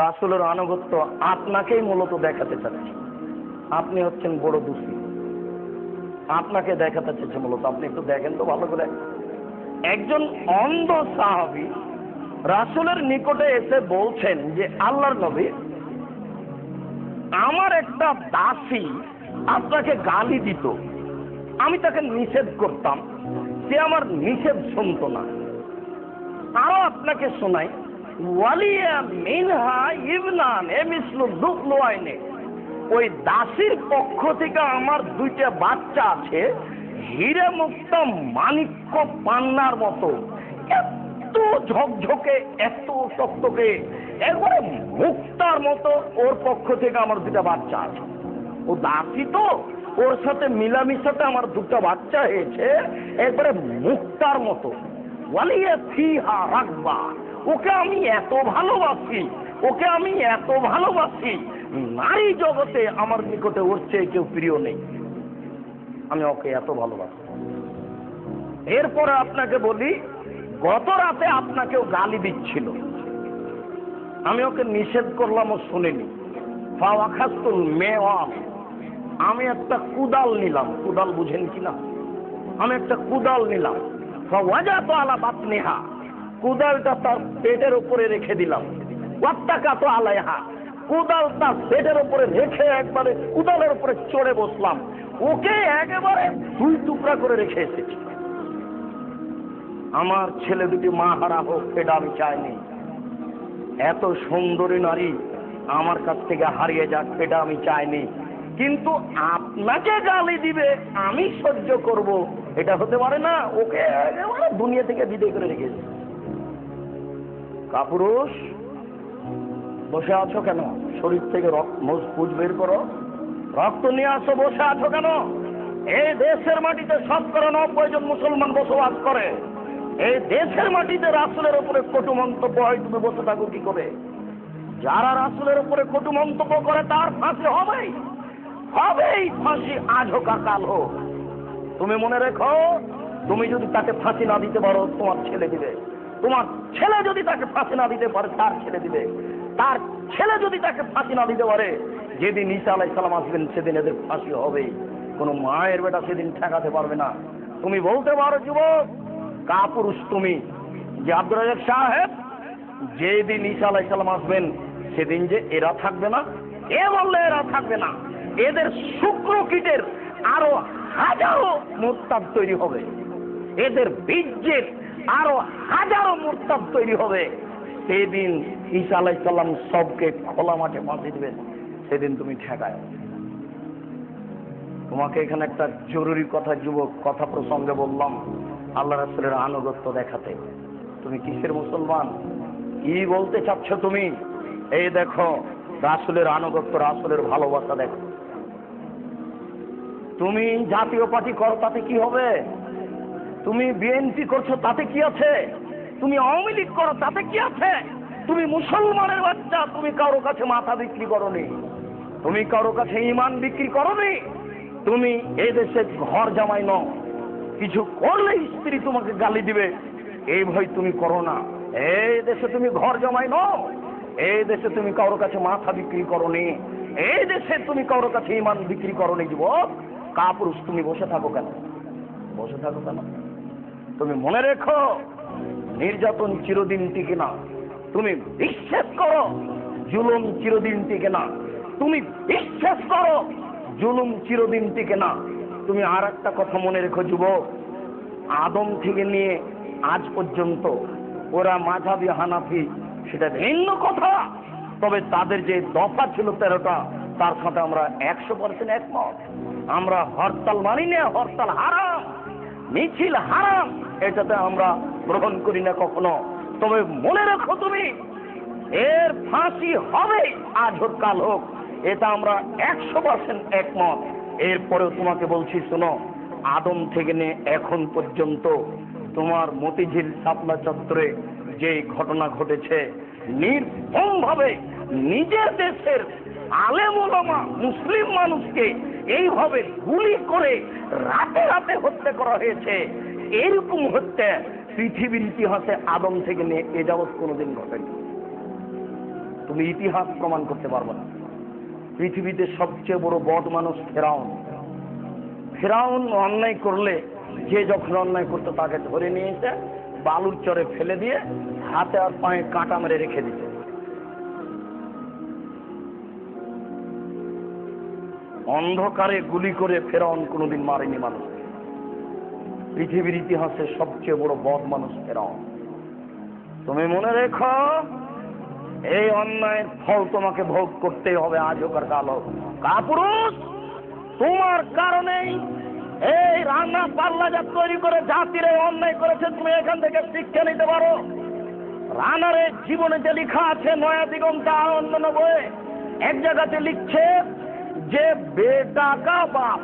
রাসূলের আনুগত্য আপনাকেই মূলত দেখাতে চাচ্ছি। আপনি হচ্ছেন বড় দোষী, আপনাকে দেখাতে চাচ্ছে মূলত। আপনি একটু দেখেন তো ভালো করে। একজন অন্ধ সাহাবী রাসূলের নিকটে এসে বলছেন যে, আল্লাহর নবী, আমার একটা দাসী আপনাকে গালি দিত, আমি তাকে নিষেধ করতাম, সে আমার নিষেধ শুনতো না। আরো আপনাকে শোনাই, ওয়ালিয়া মিনহা ইবনান মিসলু দুকলুয়াইনে, ওই দাসীর পক্ষ থেকে আমার দুইটা বাচ্চা আছে, হীরে মুক্তা মাণিক্য পান্নার মতো, এত ঝকঝকে, এত শক্তকে, একবারে মুক্তার মতো। ওর পক্ষ থেকে আমার দুটা বাচ্চা আছে। ও দাসী তো, ওর সাথে মিলামিশাতে আমার দুটা বাচ্চা হয়েছে, একবারে মুক্তার মতো। ওয়ালিয়া ফিহা রাগবা, ওকে আমি এত ভালোবাসি, ওকে আমি এত ভালোবাসি, নারী জগতে আমার নিকটে ওর চেয়ে কেউ প্রিয় নেই, আমি ওকে এত ভালোবাসি। এরপরে আপনাকে বলি, গত রাতে আপনাকেও গালি দিচ্ছিল, আমি ওকে নিষেধ করলাম, ও শুনেনি। ফাওয়াখাস্তুল মেওয়াল, আমি একটা কুদাল নিলাম, কুদাল বুঝেন কিনা, আমি একটা কুদাল নিলাম। ফাওয়াজাতু আলা বাতনিহা, কুদালটা তার পেটের উপরে রেখে দিলাম। ওয়াত্তাকাতু আলাইহা, কুদাল তার পেটের উপরে রেখে একবারে কুদালের উপরে চড়ে বসলাম, ওকে একেবারে দুই টুকরা করে রেখে এসেছি। আমার ছেলে দুটি মা হারা হোক, এটা আমি চাইনি। এত সুন্দরী নারী আমার কাছ থেকে হারিয়ে যাক, এটা আমি চাইনি। কিন্তু আপনাকে গালি দিবে আমি সহ্য করব, এটা হতে পারে না। ওকে একেবারে দুনিয়া থেকে বিদায় করে রেখেছি। কাপুরুষ, বসে আছো কেন? শরীর থেকে পুজ বের করো, রক্ত নিয়ে আসো। বসে আছো কেন? এই দেশের মাটিতে 90% জন মুসলমান বসবাস করে। এই দেশের মাটিতে রাসূলের উপরে কটু মন্তব্য হয়, তুমি বসে থাকো কি করে? যারা রাসূলের উপরে কটু মন্তব্য করে তার ফাঁসি হবেই, হবেই ফাঁসি, আজ হোক আর কাল হোক। তুমি মনে রেখো, তুমি যদি তাকে ফাঁসি না দিতে পারো, তোমার ছেলে দিবে। তোমার ছেলে যদি তাকে ফাঁসি না দিতে পারে, তার ছেলে দিবে। তার ছেলে যদি তাকে ফাঁসি না দিতে পারে, যেদিন ঈসা আলাইহিস সালাম আসবেন সেদিন এদের ফাঁসি হবেই। কোন মায়ের বেটা সেদিন ঠেকাতে পারবে না। তুমি বলতে পারো যুবক, কাপুরুষ তুমি, যে আব্দুর রাজ্জাক সাহেব, যেদিন ঈসা আলাইহিস সালাম আসবেন সেদিন যে এরা থাকবে না, এ বললে এরা থাকবে না। এদের শুক্র কীটের আরো হাজারো মুরতাদ তৈরি হবে, এদের বীর্যের আরো হাজারো মুরতাদ তৈরি হবে। সেদিন ঈসা আলাইহিস সালাম সবকে খোলা মাঠে ফাঁসি দিবেন, সেদিন তুমি ঠেকায়। তোমাকে এখানে একটা জরুরি কথা যুবক, কথা প্রসঙ্গে বললাম, আল্লাহ রাসূলের আনুগত্য দেখাতে। তুমি কিসের মুসলমান? কি বলতে চাচ্ছ তুমি? এই দেখো রাসূলের আনুগত্য, রাসূলের ভালোবাসা দেখো। তুমি জাতীয় পার্টি করো, তাতে কি হবে? তুমি বিএনপি করছো, তাতে কি আছে? তুমি আওয়ামী লীগ করো, তাতে কি আছে? তুমি মুসলমানের বাচ্চা, তুমি কারো কাছে মাথা বিক্রি করোনি, তুমি কারো কাছে ঈমান বিক্রি করোনি। তুমি এই দেশে ঘর জামাই নও, কিছু করলে স্ত্রী তোমাকে গালি দিবে, এই ভয় তুমি করো না। এই দেশে তুমি ঘর জামাই নও, এই দেশে তুমি কারো কাছে মাথা বিক্রি করোনি, এই দেশে তুমি কারো কাছে ঈমান বিক্রি করোনি। যুবক কাপুরুষ, তুমি বসে থাকো কেন? বসে থাকো কেন? তুমি মনে রেখো, নির্যাতন চিরদিন টিকে না। তুমি বিশ্বাস করো, জুলুম চিরদিন টিকে না। তুমি বিশ্বাস করো, জুলুম চিরদিন টিকে না। তুমি আর একটা কথা মনে রেখো যুবক, আদম থেকে নিয়ে আজ পর্যন্ত ওরা মাযহাবি হানাফি, সেটা ভিন্ন কথা। তবে তাদের যে দফা ছিল 13টা, তার সাথে আমরা 100% একমত। আমরা হরতাল মানি না, হরতাল হারাম, মিছিল হারাম, এটাতে আমরা গ্রহণ করি না কখনো। তবে মনে রাখো তুমি, এর ফাঁসি হবে, আজ হোক কাল হোক, এটা আমরা 100% একমত। এরপরেও তোমাকে বলছি, শোনো, আদম থেকে নিয়ে এখন পর্যন্ত তোমার মতিঝিল শাপলা চত্বরে যে ঘটনা ঘটেছে, নির্মমভাবে নিজের দেশের আলেম ওলামা মুসলিম মানুষকে এইভাবে গুলি করে রাতে রাতে হত্যা করা হয়েছে, এরকম হত্যা পৃথিবীর ইতিহাসে আদম থেকে নিয়ে এ যাবৎ কোনোদিন ঘটেনি। তুমি ইতিহাস প্রমাণ করতে পারবে না। পৃথিবীতে সবচেয়ে বড় বদ মানুষ ফেরাউন। ফেরাউন অন্যায় করলে যে যখন অন্যায় করতো তাকে ধরে নিয়ে এসে বালুর চরে ফেলে দিয়ে হাতে আর পায়ে কাঁটা মেরে রেখে দিত। অন্ধকারে গুলি করে ফেরাউন কোনোদিন মারেনি মানুষ। পৃথিবীর ইতিহাসে সবচেয়ে বড় বদ মানুষ ফেরাউন। তুমি মনে রেখো, এই অন্যায়ের ফল তোমাকে ভোগ করতেই হবে, আজ হোক আর কাল হোক। কাপুরুষ, তোমার কারণেই এই রান্না পাল্লা যা তৈরি করে জাতির অন্যায় করেছে, তুমি এখান থেকে শিক্ষা নিতে পারো। রানারের জীবনে যে লেখা আছে নয়া দিগন্ত আর অন্যান্য বইয়ে, এক জায়গাতে লিখছে যে বেটা কা বাপ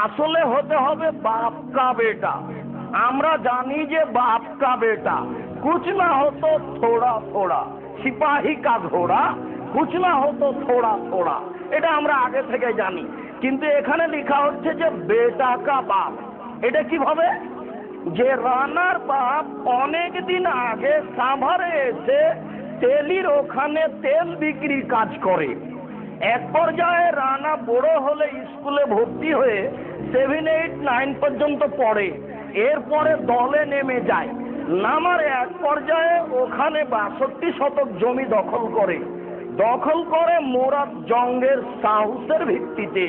আসলে হতে হবে বাপ কা বেটা। আমরা জানি যে বাপ কা বেটা कुछ ना हो तो थोड़ा थोड़ा, सिपाही का घोड़ा कुछ ना हो तो थोड़ा थोड़ा, এটা আমরা আগে থেকে জানি। কিন্তু এখানে লেখা হচ্ছে যে বেটা কা বাপ। এটা কিভাবে? যে রানার বাপ অনেক দিন আগে সাভারে এসে তেলির ওখানে তেল বিক্রি কাজ করে। এক পর্যায়ে রানা বড় হলে স্কুলে ভর্তি হয়ে 7, 8, 9 পর্যন্ত পড়ে। এরপরে দলে নেমে যায়। নামার এক পর্যায়ে ওখানে 62 শতক জমি দখল করে। মোরাদ জঙ্গের সাহসের ভিত্তিতে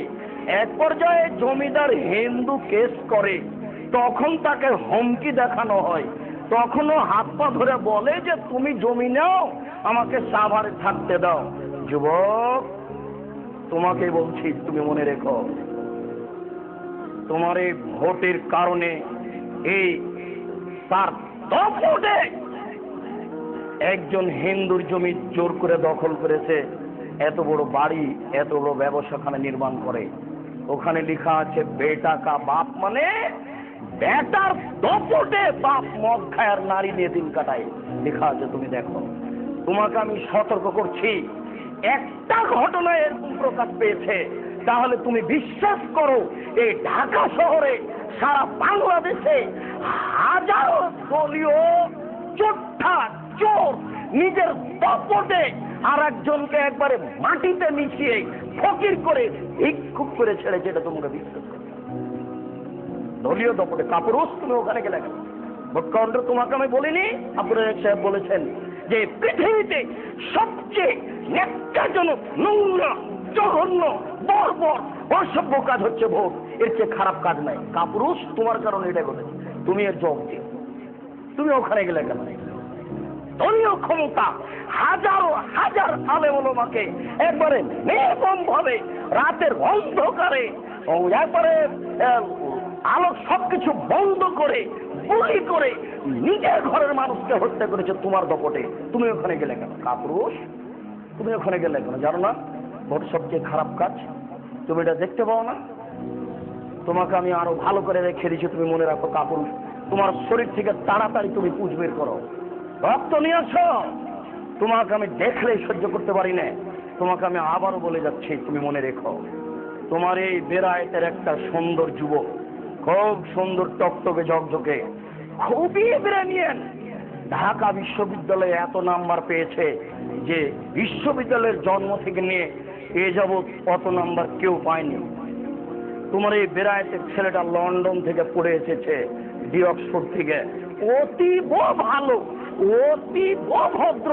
এক পর্যায়ে জমিদার হিন্দু কেস করে। তখন তাকে হুমকি দেখানো হয়। তখনও হাত পা ধরে বলে যে তুমি জমি নাও, আমাকে সাভারে থাকতে দাও। যুবক, তোমাকে বলছি, তুমি মনে রেখো, তোমার এই ভোটের কারণে এই তার ভোটে একজন হিন্দুর জমি জোর করে দখল করেছে, এত বড় বাড়ি, এত বড় ব্যবসাখানা নির্মাণ করে। ওখানে লেখা আছে বেটা কা বাপ, মানে বেটার দপটে বাপ মদ খায় আর নারী নিয়ে দিন কাটায়। লেখা আছে, তুমি দেখো। তোমাকে আমি সতর্ক করছি, একটা ঘটনা এরকম প্রকাশ পেয়েছে, তাহলে তুমি বিশ্বাস করো এই ঢাকা শহরে সারা বাংলাদেশে হাজারো দলীয় চোট্টা চোর নিজের দপটে আর একজনকে একবারে মাটিতে মিশিয়ে ফকির করে ভিক্ষুক করে ছেড়েছে। এটা তোমাকে বিশ্বাস করো? দলীয় দপটে। কাপুরুষ, তুমি ওখানে গেলে কেন? ভোট কাউন্টার তোমাকে আমি বলিনি? আব্দুল রাজ্জাক সাহেব বলেছেন যে পৃথিবীতে সবচেয়ে ন্যাক্কারজনক, নোংরা, জঘন্য, বর্বর, অসভ্য কাজ হচ্ছে ভোট। এর চেয়ে খারাপ কাজ নাই। কাপুরুষ, তোমার কারণে এটা ঘটেছে, তুমি এর জবাব দিও। তুমি ওখানে গেলে কেন? দলীয় ক্ষমতা হাজারো হাজার আলেম ওলামাকে একবারে নির্মম ভাবে রাতের অন্ধকারে একবারে আলোক সবকিছু বন্ধ করে গুলি করে নিজের ঘরের মানুষকে হত্যা করেছে তোমার দপটে। তুমি ওখানে গেলে কেন? কাপুরুষ, তুমি ওখানে গেলে কেন? জানো না ভোট সবচেয়ে খারাপ কাজ? তুমি এটা দেখতে পাও না? তোমাকে আমি আরো ভালো করে রেখে দিচ্ছি, তুমি মনে রাখো। কাপুরুষ, তোমার শরীর থেকে তাড়াতাড়ি তুমি পুঁজ বের করো, রক্ত নিয়ে আসো। তোমাকে আমি দেখলেই সহ্য করতে পারি না। তোমাকে আমি আবারও বলে যাচ্ছি, তুমি মনে রেখো, তোমার এই বেরায়েতের একটা সুন্দর যুবক, খুব সুন্দর, টকটকে ঝকঝকে, খুবই ব্রেনিয়ান, ঢাকা বিশ্ববিদ্যালয়ে এত নাম্বার পেয়েছে যে বিশ্ববিদ্যালয়ের জন্ম থেকে নিয়ে এ যাবৎ অত নাম্বার কেউ পায়নি। তোমার এই বেরায়েতের ছেলেটা লন্ডন থেকে পড়ে এসেছে, অক্সফোর্ড থেকে, অতীব ভালো, অতীব ভদ্র,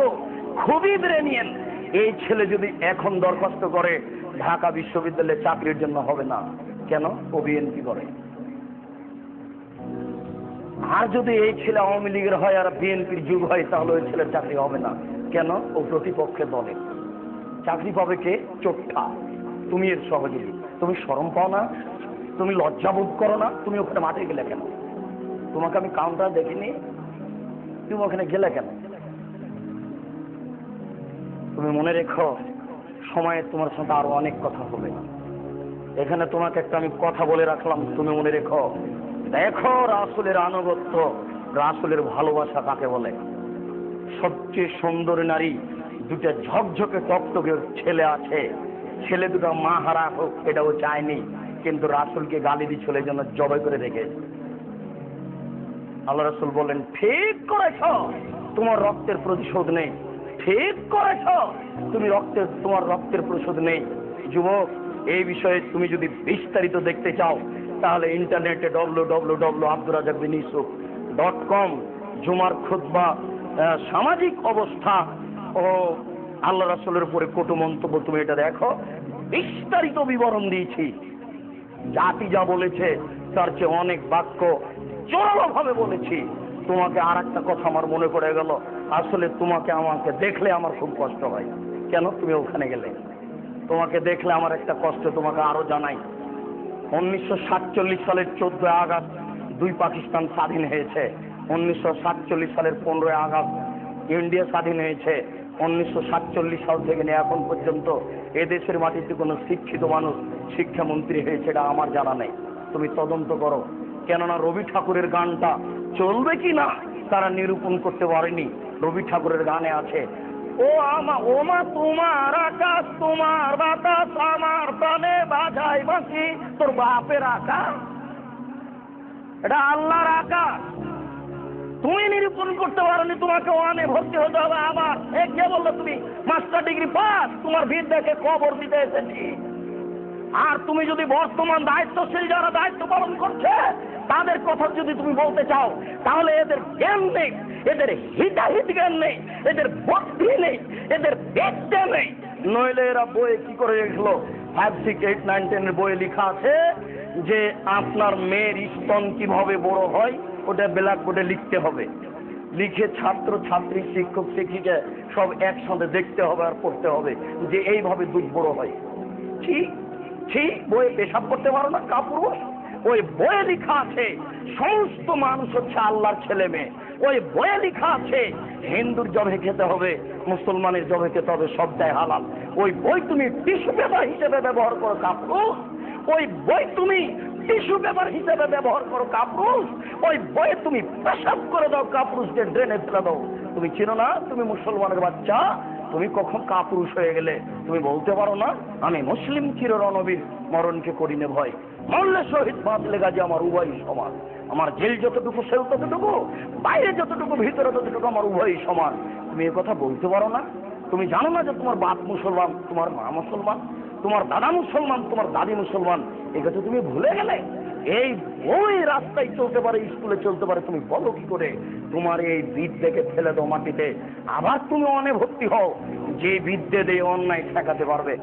খুবই ব্রেনিয়ান। এই ছেলে যদি এখন দরখাস্ত করে ঢাকা বিশ্ববিদ্যালয়ে চাকরির জন্য হবে না। কেন? ও বিএনপি করে। আর যদি এই ছেলে আওয়ামী লীগের হয় আর বিএনপির যুগ হয়, তাহলে ওই ছেলের চাকরি হবে না। কেন? ও প্রতিপক্ষে দলে। চাকরি পাবে কে? চোট্টা। তুমি এর সহযোগী। তুমি শরম পাও না? তুমি লজ্জাবোধ করো না? তুমি ওখানে মাঠে গেলে কেন? তোমাকে আমি কাউন্টার দেখিনি, তুমি ওখানে গেলে কেন? তুমি মনে রেখো, সময়ে তোমার সাথে আরো অনেক কথা হবে। এখানে তোমাকে একটা আমি কথা বলে রাখলাম, তুমি মনে রেখো। দেখো রাসূলের আনুগত্য, রাসূলের ভালোবাসা কাকে বলে। সবচেয়ে সুন্দর নারী, দুটা ঝকঝকে টকটকে ছেলে আছে, ছেলে দুটো মা হারা হোক এটাও চায়নি, কিন্তু রাসূলকে গালি দিচ্ছিল, এই জন্য জবাই করে রেখে। আল্লাহ রাসূল বলেন, ঠিক করেছ, তোমার রক্তের প্রতিশোধ নেই, ঠিক করেছ, তুমি তোমার রক্তের প্রশোধ নেই। যুবক, এই বিষয়ে তুমি যদি বিস্তারিত দেখতে চাও তাহলে ইন্টারনেটে www.abdurrazakbinyusuf.com জুমার খুতবা, সামাজিক অবস্থা ও আল্লাহ রাসূলের উপরে কটু মন্তব্য, তুমি এটা দেখো, বিস্তারিত বিবরণ দিয়েছি। জাতি যা বলেছে তার চেয়ে অনেক বাক্য জোরালো ভাবে বলেছি। তোমাকে আর একটা কথা আমার মনে পড়ে গেল, আসলে তোমাকে আমাকে দেখলে আমার খুব কষ্ট হয়। কেন তুমি ওখানে গেলে? তোমাকে দেখলে আমার একটা কষ্ট তোমাকে আরো জানাই। 1947 সালের 14 আগস্ট দুই পাকিস্তান স্বাধীন হয়েছে। 1947 সালের 15 আগস্ট ইন্ডিয়া স্বাধীন হয়েছে। 1947 সাল থেকে নিয়ে এখন পর্যন্ত এদেশের মাটিতে কোনো শিক্ষিত মানুষ শিক্ষামন্ত্রী হয়েছে এটা আমার জানা নেই। তুমি তদন্ত করো, কেননা রবি ঠাকুরের গানটা চলবে কি না তারা নিরূপণ করতে পারেনি। রবি ঠাকুরের গানে আছে, ওমা তোমার আকাশ তোমার বাতাস আমার প্রাণে বাজাই বাঁশি, তোর বাপের আকাশ, এটা আল্লাহর আকাশ। তুমি নিরূপণ করতে পারোনি, তোমাকে ওয়ানে ভর্তি হতে হবে। আবার কে বললো তুমি মাস্টার ডিগ্রি পাস, তোমার বিদ্যাকে কবর দিতে এসেছি। আর তুমি যদি বর্তমান দায়িত্বশীল যারা দায়িত্ব পালন করছে তাদের কথা যদি তুমি বলতে চাও তাহলে এদের জ্ঞান নেই, এদের হিতাহিত জ্ঞান নেই, এদের বুদ্ধি নেই, এদের বিদ্যা নেই। নইলে এরা বইয়ে কি করে লিখলো, 5, 6, 8, 9, 10 এর বইয়ে লেখা আছে যে আপনার মেয়ের স্তন কিভাবে বড় হয় ওটা ব্ল্যাকবোর্ডে লিখতে হবে। লিখে ছাত্র ছাত্রী শিক্ষক শিক্ষিকা সব একসাথে দেখতে হবে আর পড়তে হবে যে এইভাবে দুধ বড় হয়। ঠিক ঠিক বইয়ে পেশাব করতে পারো না কাপুরুষ? ওই বইয়ে লেখা আছে সমস্ত মানুষ হচ্ছে আল্লাহর ছেলে মেয়ে। ওই বইয়ে লেখা আছে হিন্দুর জবে খেতে হবে, মুসলমানের জবে খেতে হবে, সবটাই হালাল। ওই বই তুমি টিস্যু পেপার হিসেবে ব্যবহার করো কাপুরুষ। ওই বই তুমি টিস্যু পেপার হিসেবে ব্যবহার করো কাপুরুষ। ওই বইয়ে তুমি পেশাব করে দাও কাপুরুষকে ড্রেনে ফেলে দাও। তুমি চিনো না তুমি মুসলমানের বাচ্চা? তুমি কখন কাপুরুষ হয়ে গেলে? তুমি বলতে পারো না আমি মুসলিম চির রণবীর, মরণকে করিনে ভয়, মরলে শহীদ বাঁচলে গাজী আমার উভয়ই সমান। আমার জেল যতটুকু সেল ততটুকু, বাইরে যতটুকু ভিতরে ততটুকু আমার উভয়ই সমান। তুমি এ কথা বলতে পারো না? তুমি জানো না যে তোমার বাপ মুসলমান, তোমার মা মুসলমান, তোমার দাদা মুসলমান, তোমার দাদি মুসলমান? এ কথা তুমি ভুলে গেলে? এই ওই রাস্তায় চলতে পারে, স্কুলে চলতে পারে, তুমি বলো কি করে? তোমার এই বিদ্যাকে ফেলে দাও মাটিতে, আবার তুমি অনে ভর্তি হও, যে বিদ্যে দিয়ে অন্যায় ঠেকাতে পারবে।